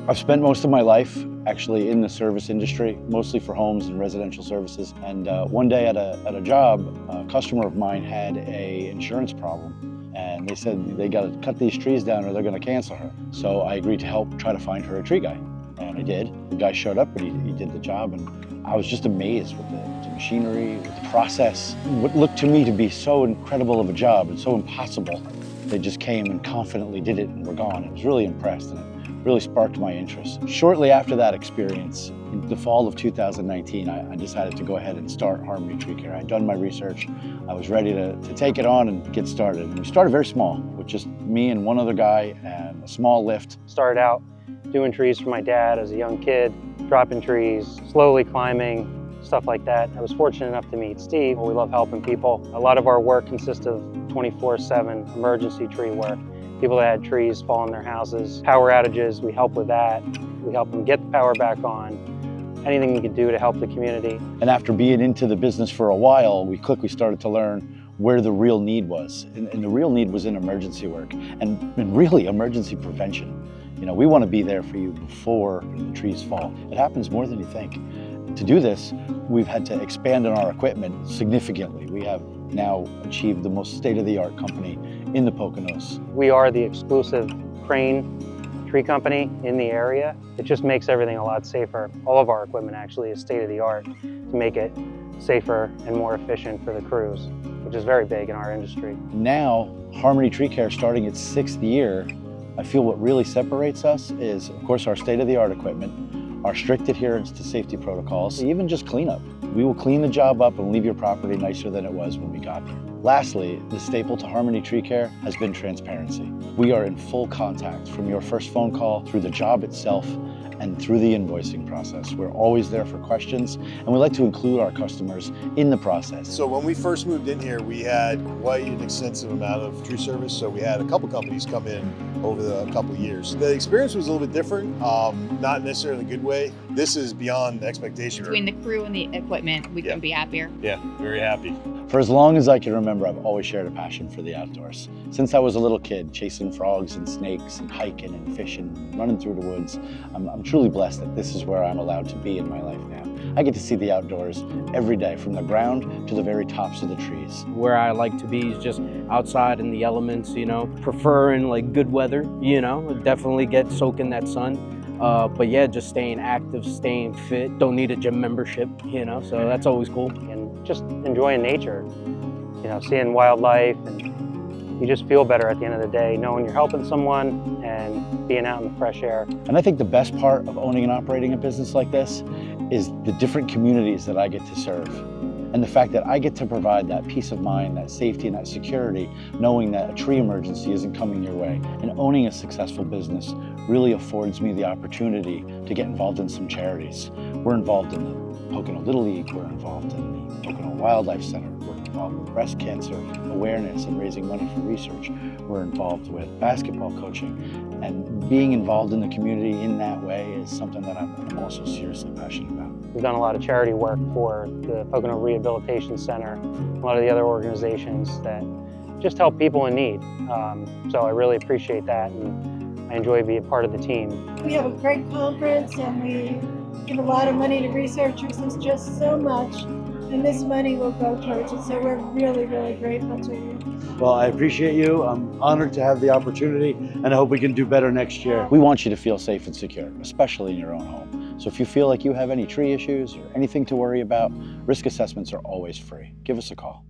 I've spent most of my life actually in the service industry, mostly for homes and residential services. And one day at a job, a customer of mine had a insurance problem. And they said they got to cut these trees down or they're going to cancel her. So I agreed to help try to find her a tree guy. And I did. The guy showed up and he did the job. And I was just amazed with the machinery, with the process. What looked to me to be so incredible of a job and so impossible. They just came and confidently did it and were gone. I was really impressed. And it really sparked my interest. Shortly after that experience, in the fall of 2019, I decided to go ahead and start Harmony Tree Care. I'd done my research. I was ready to take it on and get started. And we started very small with just me and one other guy and a small lift. Started out doing trees for my dad as a young kid, dropping trees, slowly climbing, stuff like that. I was fortunate enough to meet Steve. We love helping people. A lot of our work consists of 24/7 emergency tree work. People that had trees fall in their houses, power outages, we help with that. We help them get the power back on. Anything we could do to help the community. And after being into the business for a while, we quickly started to learn where the real need was. And the real need was in emergency work and really emergency prevention. You know, we want to be there for you before the trees fall. It happens more than you think. To do this, we've had to expand on our equipment significantly. We have now achieved the most state-of-the-art company in the Poconos. We are the exclusive crane tree company in the area. It just makes everything a lot safer. All of our equipment actually is state-of-the-art to make it safer and more efficient for the crews, which is very big in our industry. Now, Harmony Tree Care starting its 6th year, I feel what really separates us is, of course, our state-of-the-art equipment, our strict adherence to safety protocols, even just cleanup. We will clean the job up and leave your property nicer than it was when we got there. Lastly, the staple to Harmony Tree Care has been transparency. We are in full contact from your first phone call through the job itself and through the invoicing process. We're always there for questions, and we like to include our customers in the process. So when we first moved in here, we had quite an extensive amount of tree service. So we had a couple companies come in over the couple of years. The experience was a little bit different, not necessarily in a good way. This is beyond expectation. Between the crew and the equipment, we couldn't be happier. Yeah, very happy. For as long as I can remember, I've always shared a passion for the outdoors. Since I was a little kid, chasing frogs and snakes and hiking and fishing, running through the woods, I'm truly blessed that this is where I'm allowed to be in my life now. I get to see the outdoors every day, from the ground to the very tops of the trees. Where I like to be is just outside in the elements, you know, preferring like good weather, you know, definitely get soaking that sun. But yeah, just staying active, staying fit, don't need a gym membership, you know, so that's always cool. And just enjoying nature, you know, seeing wildlife, and you just feel better at the end of the day, knowing you're helping someone and being out in the fresh air. And I think the best part of owning and operating a business like this is the different communities that I get to serve. And the fact that I get to provide that peace of mind, that safety and that security, knowing that a tree emergency isn't coming your way. And owning a successful business really affords me the opportunity to get involved in some charities. We're involved in the Pocono Little League, we're involved in the Pocono Wildlife Center, we're involved with breast cancer awareness and raising money for research. We're involved with basketball coaching. And being involved in the community in that way is something that I'm also seriously passionate about. We've done a lot of charity work for the Pocono Rehabilitation Center, a lot of the other organizations that just help people in need. So I really appreciate that, and I enjoy being part of the team. We have a great conference, and we give a lot of money to researchers. There's just so much, and this money will go towards it. So we're really, really grateful to you. Well, I appreciate you. I'm honored to have the opportunity, and I hope we can do better next year. We want you to feel safe and secure, especially in your own home. So if you feel like you have any tree issues or anything to worry about, risk assessments are always free. Give us a call.